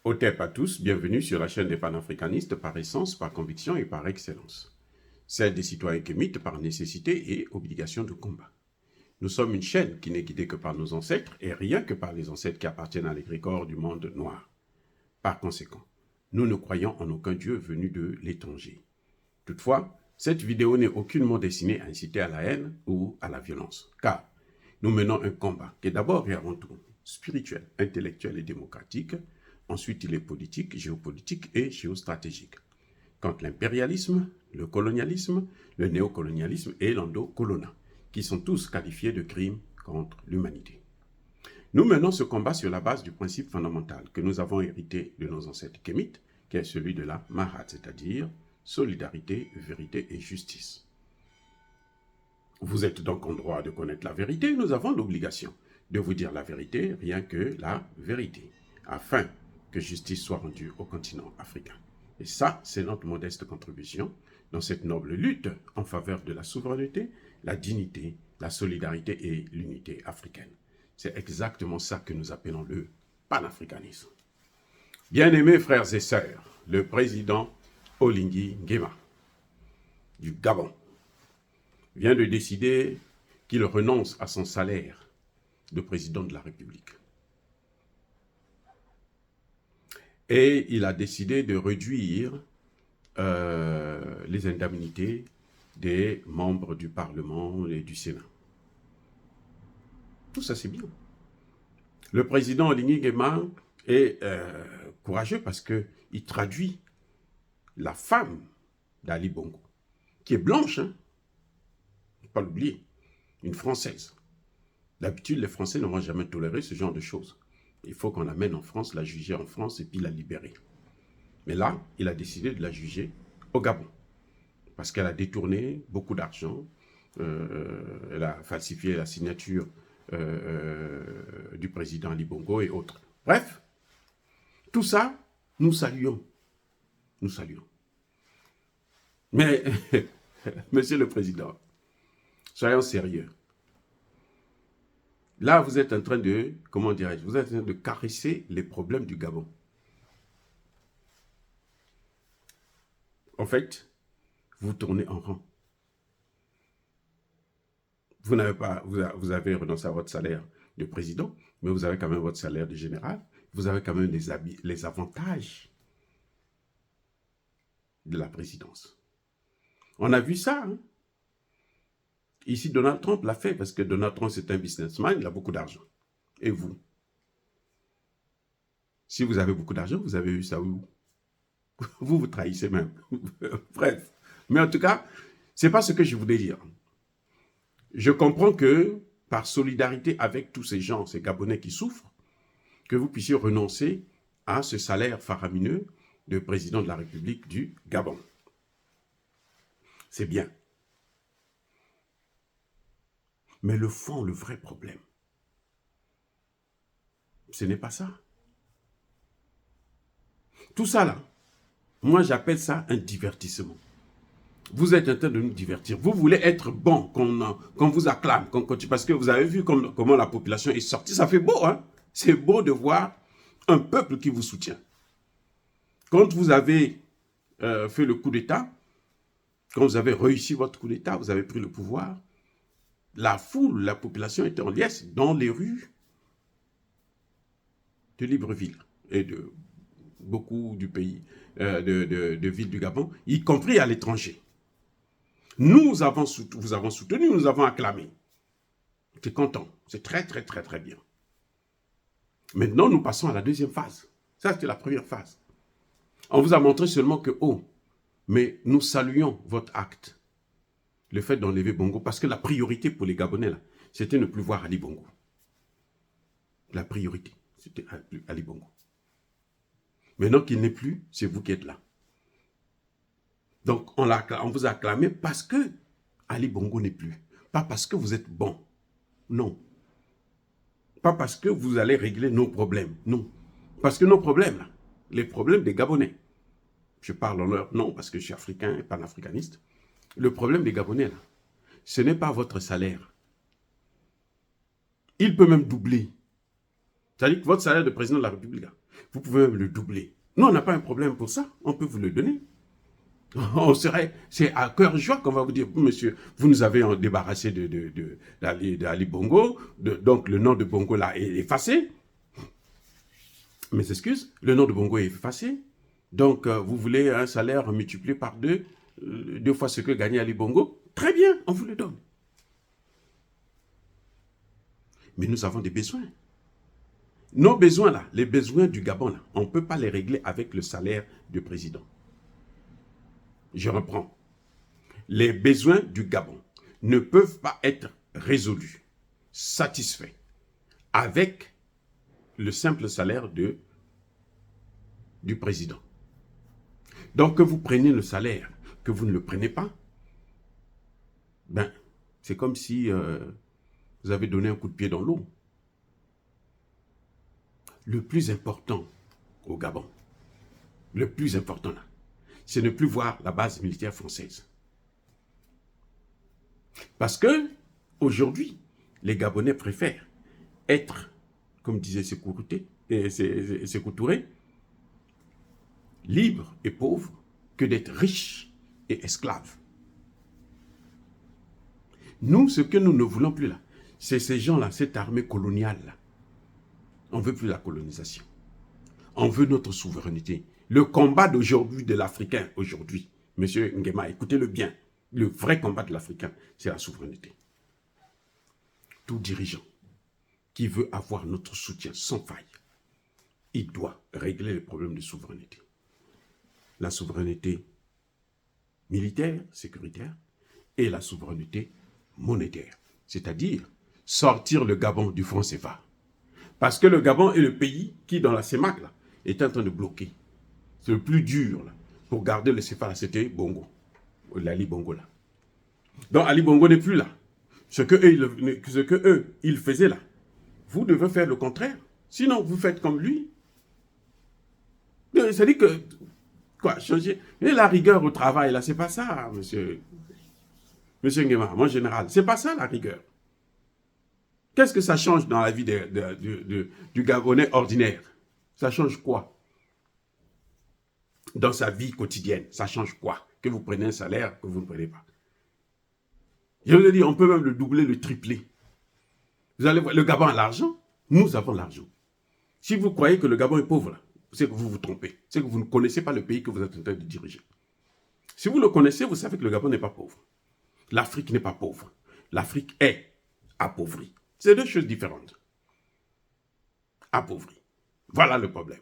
Otep à tous, bienvenue sur la chaîne des panafricanistes par essence, par conviction et par excellence. Celle des citoyens kémites par nécessité et obligation de combat. Nous sommes une chaîne qui n'est guidée que par nos ancêtres et rien que par les ancêtres qui appartiennent à l'égrégore du monde noir. Par conséquent, nous ne croyons en aucun dieu venu de l'étranger. Toutefois, cette vidéo n'est aucunement destinée à inciter à la haine ou à la violence, car nous menons un combat qui est d'abord et avant tout spirituel, intellectuel et démocratique. Ensuite, il est politique, géopolitique et géostratégique. Contre l'impérialisme, le colonialisme, le néocolonialisme et l'endocolonat, qui sont tous qualifiés de crimes contre l'humanité. Nous menons ce combat sur la base du principe fondamental que nous avons hérité de nos ancêtres kémites, qui est celui de la Mahat, c'est-à-dire solidarité, vérité et justice. Vous êtes donc en droit de connaître la vérité, nous avons l'obligation de vous dire la vérité, rien que la vérité, afin que justice soit rendue au continent africain. Et ça, c'est notre modeste contribution dans cette noble lutte en faveur de la souveraineté, la dignité, la solidarité et l'unité africaine. C'est exactement ça que nous appelons le panafricanisme. Bien-aimés frères et sœurs, le président Oligui Nguema du Gabon vient de décider qu'il renonce à son salaire de président de la République. Et il a décidé de réduire les indemnités des membres du Parlement et du Sénat. Tout ça, c'est bien. Le président Oligui Nguema est courageux parce qu'il traduit la femme d'Ali Bongo, qui est blanche, hein, il ne faut pas l'oublier, une Française. D'habitude, les Français n'auront jamais toléré ce genre de choses. Il faut qu'on l'amène en France, la juger en France et puis la libérer. Mais là, il a décidé de la juger au Gabon. Parce qu'elle a détourné beaucoup d'argent. Elle a falsifié la signature du président Ali Bongo et autres. Bref, tout ça, nous saluons. Nous saluons. Mais, monsieur le président, soyons sérieux. Là, vous êtes en train de, comment dirais-je, vous êtes en train de caresser les problèmes du Gabon. En fait, vous tournez en rond. Vous n'avez pas, vous avez renoncé à votre salaire de président, mais vous avez quand même votre salaire de général. Vous avez quand même les avantages de la présidence. On a vu ça, hein? Ici, Donald Trump l'a fait parce que Donald Trump, c'est un businessman, il a beaucoup d'argent. Et vous? Si vous avez beaucoup d'argent, vous avez eu ça où? Vous trahissez même. Bref. Mais en tout cas, ce n'est pas ce que je voulais dire. Je comprends que, par solidarité avec tous ces gens, ces Gabonais qui souffrent, que vous puissiez renoncer à ce salaire faramineux de président de la République du Gabon. C'est bien. Mais le fond, le vrai problème, ce n'est pas ça. Tout ça là, moi j'appelle ça un divertissement. Vous êtes en train de nous divertir. Vous voulez être bon, qu'on vous acclame, parce que vous avez vu comment la population est sortie. Ça fait beau, hein? C'est beau de voir un peuple qui vous soutient. Quand vous avez fait le coup d'État, quand vous avez réussi votre coup d'État, vous avez pris le pouvoir, la foule, la population était en liesse dans les rues de Libreville et de beaucoup du pays, de villes du Gabon, y compris à l'étranger. Nous vous avons soutenu, nous avons acclamé. J'étais content. C'est très, très, très, très bien. Maintenant, nous passons à la deuxième phase. Ça, c'était la première phase. On vous a montré seulement que, oh, mais nous saluons votre acte. Le fait d'enlever Bongo, parce que la priorité pour les Gabonais, là, c'était ne plus voir Ali Bongo. La priorité, c'était Ali Bongo. Maintenant qu'il n'est plus, c'est vous qui êtes là. Donc, on vous a acclamé parce que Ali Bongo n'est plus. Pas parce que vous êtes bon. Non. Pas parce que vous allez régler nos problèmes. Non. Parce que nos problèmes, là, les problèmes des Gabonais, je parle en leur nom parce que je suis africain et panafricaniste, le problème des Gabonais, là, ce n'est pas votre salaire. Il peut même doubler. C'est-à-dire que votre salaire de président de la République, là, Vous pouvez même le doubler. Nous, on n'a pas un problème pour ça. On peut vous le donner. C'est à cœur joie qu'on va vous dire, monsieur, vous nous avez débarrassé d'Ali Bongo, donc le nom de Bongo là est effacé. Mes excuses, le nom de Bongo est effacé. Donc, vous voulez un salaire multiplié par deux fois ce que gagnait Ali Bongo. Très bien, on vous le donne. Mais nous avons des besoins. Nos besoins là, les besoins du Gabon là, on ne peut pas les régler avec le salaire du président. Je reprends. Les besoins du Gabon ne peuvent pas être résolus, satisfaits, avec le simple salaire du président. Donc, que vous preniez le salaire, que vous ne le prenez pas, ben, c'est comme si vous avez donné un coup de pied dans l'eau. Le plus important au Gabon, le plus important là, c'est ne plus voir la base militaire française. Parce que, aujourd'hui, les Gabonais préfèrent être, comme disait Sékou Touré, libres et pauvres que d'être riches et esclaves. Nous, ce que nous ne voulons plus là, c'est ces gens-là, cette armée coloniale-là. On ne veut plus la colonisation. On veut notre souveraineté. Le combat d'aujourd'hui de l'Africain, aujourd'hui, monsieur Nguema, écoutez-le bien, le vrai combat de l'Africain, c'est la souveraineté. Tout dirigeant qui veut avoir notre soutien sans faille, il doit régler les problèmes de souveraineté. La souveraineté militaire, sécuritaire, et la souveraineté monétaire, c'est-à-dire sortir le Gabon du franc CFA. Parce que le Gabon est le pays qui, dans la CEMAC, là, est en train de bloquer. C'est le plus dur là, pour garder le CFA, c'était Bongo, l'Ali Bongo là. Donc Ali Bongo n'est plus là. Ce que eux, ils faisaient là, vous devez faire le contraire. Sinon, vous faites comme lui. C'est-à-dire que, quoi, changer. Et la rigueur au travail, là, c'est pas ça, monsieur Nguema, mon général. C'est pas ça, la rigueur. Qu'est-ce que ça change dans la vie du Gabonais ordinaire? Ça change quoi? Dans sa vie quotidienne, ça change quoi? Que vous preniez un salaire que vous ne prenez pas. Je vous ai dit, on peut même le doubler, le tripler. Vous allez voir, le Gabon a l'argent, nous avons l'argent. Si vous croyez que le Gabon est pauvre, c'est que vous vous trompez. C'est que vous ne connaissez pas le pays que vous êtes en train de diriger. Si vous le connaissez, vous savez que le Gabon n'est pas pauvre. L'Afrique n'est pas pauvre. L'Afrique est appauvrie. C'est deux choses différentes. Appauvrie. Voilà le problème.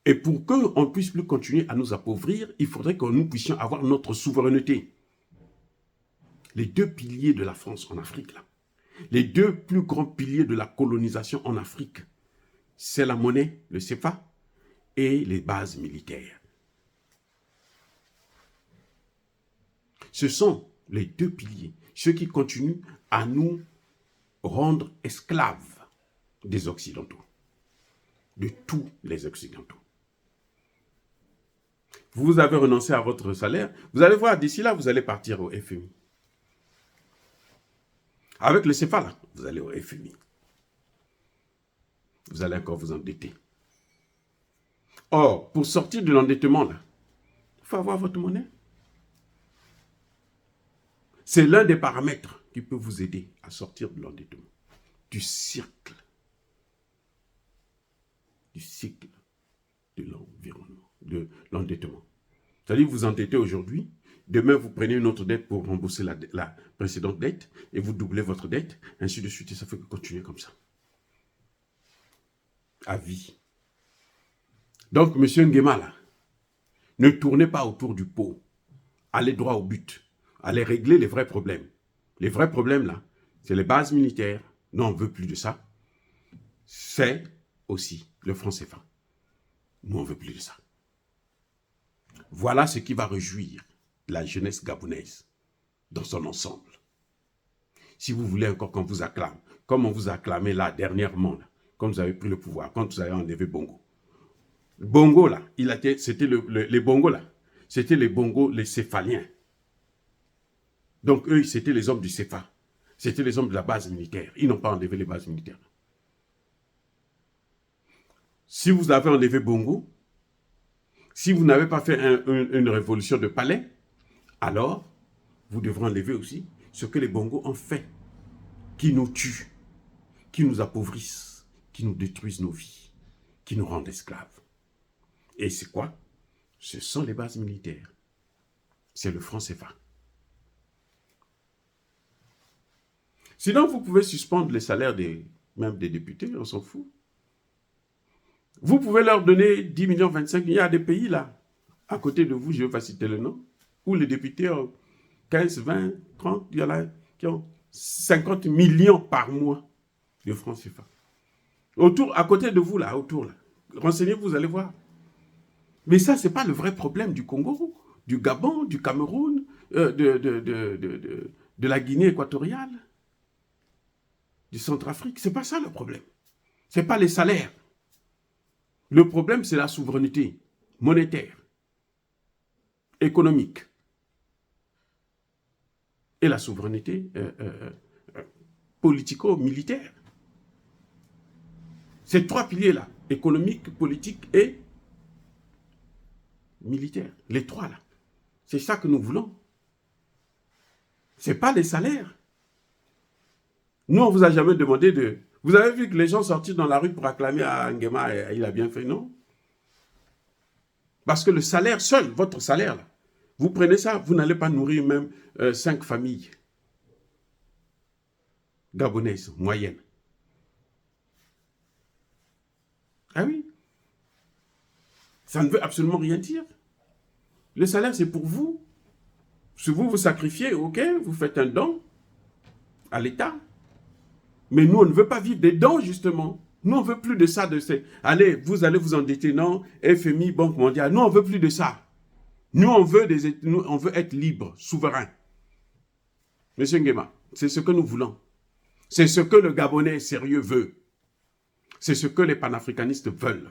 Et pour qu'on ne puisse plus continuer à nous appauvrir, il faudrait que nous puissions avoir notre souveraineté. Les deux piliers de la France en Afrique, là, les deux plus grands piliers de la colonisation en Afrique, c'est la monnaie, le CFA, et les bases militaires. Ce sont les deux piliers, ceux qui continuent à nous rendre esclaves des Occidentaux, de tous les Occidentaux. Vous avez renoncé à votre salaire, vous allez voir, d'ici là, vous allez partir au FMI. Avec le CFA, là, vous allez au FMI. Vous allez encore vous endetter. Or, pour sortir de l'endettement, là, il faut avoir votre monnaie. C'est l'un des paramètres qui peut vous aider à sortir de l'endettement, du cercle de l'environnement, de l'endettement. C'est-à-dire que vous endettez aujourd'hui, demain vous prenez une autre dette pour rembourser la précédente dette et vous doublez votre dette, ainsi de suite, et ça fait que continuer comme ça. À vie. Donc, monsieur Nguema, là, ne tournez pas autour du pot. Allez droit au but. Allez régler les vrais problèmes. Les vrais problèmes, là, c'est les bases militaires. Non, on ne veut plus de ça. C'est aussi le franc CFA. Nous, on ne veut plus de ça. Voilà ce qui va réjouir la jeunesse gabonaise dans son ensemble. Si vous voulez encore qu'on vous acclame, comme on vous a acclamé là dernièrement, là, quand vous avez pris le pouvoir, quand vous avez enlevé Bongo. Bongo là, c'était les Bongo là, c'était les Bongo, les céphaliens. Donc eux, c'était les hommes du CFA. C'était les hommes de la base militaire. Ils n'ont pas enlevé les bases militaires. Si vous avez enlevé Bongo, si vous n'avez pas fait une révolution de palais, alors vous devrez enlever aussi ce que les Bongos ont fait, qui nous tuent, qui nous appauvrissent, qui nous détruisent nos vies, qui nous rendent esclaves. Et c'est quoi? Ce sont les bases militaires. C'est le franc CFA. Sinon, vous pouvez suspendre les salaires même des députés, on s'en fout. Vous pouvez leur donner 10 millions, 25 millions. Il y a des pays là, à côté de vous, je ne vais pas citer le nom, où les députés ont 15, 20, 30, il y en a qui ont 50 millions par mois de francs CFA. Autour, à côté de vous là, autour là. Renseignez-vous, vous allez voir. Mais ça, ce n'est pas le vrai problème du Congo, du Gabon, du Cameroun, de la Guinée équatoriale, du Centrafrique. Ce n'est pas ça le problème. Ce n'est pas les salaires. Le problème, c'est la souveraineté monétaire, économique et la souveraineté politico-militaire. Ces trois piliers-là, économique, politique et militaire, les trois là, c'est ça que nous voulons. Ce n'est pas les salaires. Nous, on ne vous a jamais demandé de... Vous avez vu que les gens sortis dans la rue pour acclamer à Nguema, il a bien fait, non? Parce que le salaire seul, votre salaire, là, vous prenez ça, vous n'allez pas nourrir même 5 familles gabonaises, moyennes. Ah oui? Ça ne veut absolument rien dire. Le salaire, c'est pour vous. Si vous vous sacrifiez, ok, vous faites un don à l'État. Mais nous, on ne veut pas vivre des dons, justement. Nous, on ne veut plus de ça. Allez, vous allez vous endetter, non? FMI, Banque mondiale. Nous, on ne veut plus de ça. Nous, on veut être libres, souverains. Monsieur Nguema, c'est ce que nous voulons. C'est ce que le Gabonais sérieux veut. C'est ce que les panafricanistes veulent.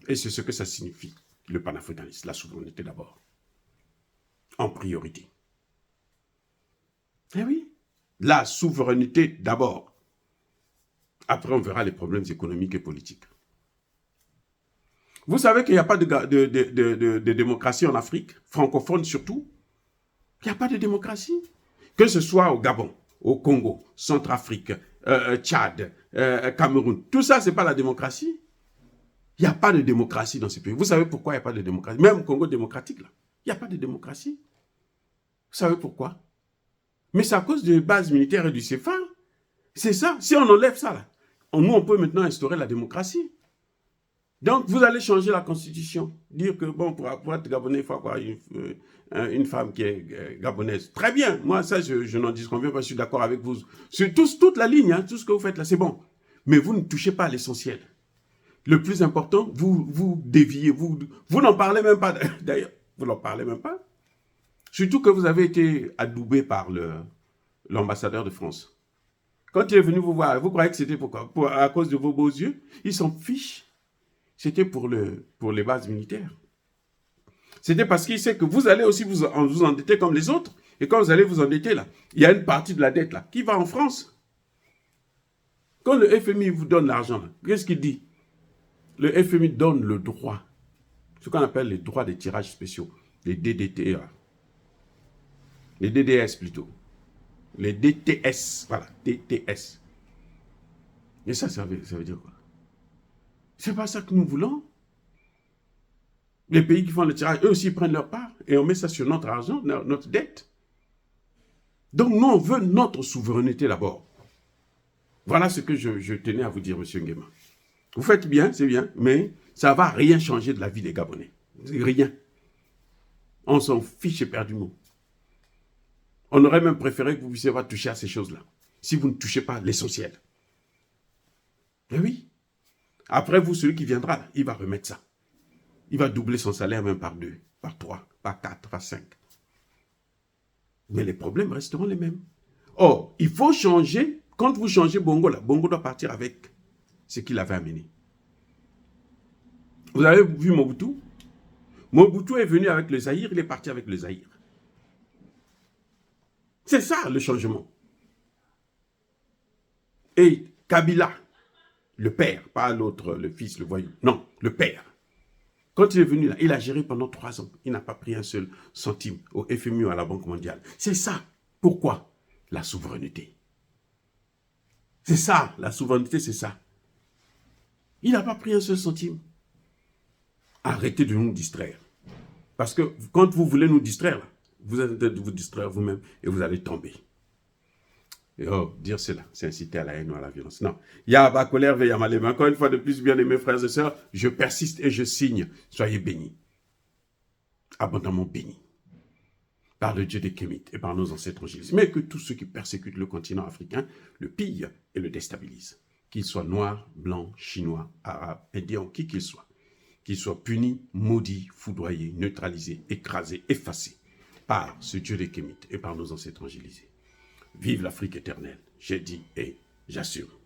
Et c'est ce que ça signifie, le panafricanisme, la souveraineté d'abord. En priorité. Eh oui, la souveraineté d'abord. Après, on verra les problèmes économiques et politiques. Vous savez qu'il n'y a pas de démocratie en Afrique, francophone surtout. Il n'y a pas de démocratie. Que ce soit au Gabon, au Congo, Centrafrique, Tchad, Cameroun. Tout ça, ce n'est pas la démocratie. Il n'y a pas de démocratie dans ces pays. Vous savez pourquoi il n'y a pas de démocratie? Même au Congo démocratique, là, il n'y a pas de démocratie. Vous savez pourquoi? Mais c'est à cause des bases militaires et du CFA. C'est ça. Si on enlève ça, là, nous, on peut maintenant instaurer la démocratie. Donc, vous allez changer la constitution. Dire que, bon, pour être gabonais, il faut avoir une femme qui est gabonaise. Très bien. Moi, ça, je n'en disconviens pas. Je suis d'accord avec vous. Sur toute la ligne, hein, tout ce que vous faites là, c'est bon. Mais vous ne touchez pas à l'essentiel. Le plus important, vous déviez. Vous n'en parlez même pas. D'ailleurs, vous n'en parlez même pas. Surtout que vous avez été adoubé par l'ambassadeur de France. Quand il est venu vous voir, vous croyez que c'était pourquoi? À cause de vos beaux yeux? Ils s'en fichent. C'était pour les bases militaires. C'était parce qu'il sait que vous allez aussi vous endetter comme les autres. Et quand vous allez vous endetter, là, il y a une partie de la dette là qui va en France. Quand le FMI vous donne l'argent, qu'est-ce qu'il dit? Le FMI donne le droit, ce qu'on appelle les droits des tirages spéciaux, les DDT, les DDS plutôt. Les DTS, voilà, DTS. Et ça veut dire quoi? C'est pas ça que nous voulons. Les pays qui font le tirage, eux aussi prennent leur part et on met ça sur notre argent, notre dette. Donc nous, on veut notre souveraineté d'abord. Voilà ce que je tenais à vous dire, monsieur Nguema. Vous faites bien, c'est bien, mais ça ne va rien changer de la vie des Gabonais. Rien. On s'en fiche éperdument. On aurait même préféré que vous puissiez pas toucher à ces choses-là. Si vous ne touchez pas l'essentiel. Mais oui. Après vous, celui qui viendra, il va remettre ça. Il va doubler son salaire même par 2, par 3, par 4, par 5. Mais les problèmes resteront les mêmes. Or, il faut changer. Quand vous changez Bongo, là, Bongo doit partir avec ce qu'il avait amené. Vous avez vu Mobutu? Mobutu est venu avec le Zaïre, il est parti avec le Zaïre. C'est ça le changement. Et Kabila, Le père, pas l'autre, le fils, le voyou. Non, le père. Quand il est venu là, il a géré pendant 3 ans. Il n'a pas pris un seul centime au FMI ou à la Banque mondiale. C'est ça. Pourquoi? La souveraineté. C'est ça, la souveraineté, c'est ça. Il n'a pas pris un seul centime. Arrêtez de nous distraire. Parce que quand vous voulez nous distraire, là, vous êtes en train de vous distraire vous-même et vous allez tomber. Et dire cela, c'est inciter à la haine ou à la violence. Non. Yaba colère veille à malé. Mais encore une fois de plus, bien aimés frères et sœurs, je persiste et je signe. Soyez bénis. Abondamment bénis. Par le Dieu des Kémites et par nos ancêtres angéliques. Mais que tous ceux qui persécutent le continent africain le pillent et le déstabilisent. Qu'ils soient noirs, blancs, chinois, arabes, indiens, qui qu'ils soient. Qu'ils soient punis, maudits, foudroyés, neutralisés, écrasés, effacés par ce Dieu des Kémites et par nos ancêtres angélisés. Vive l'Afrique éternelle, j'ai dit et j'assure.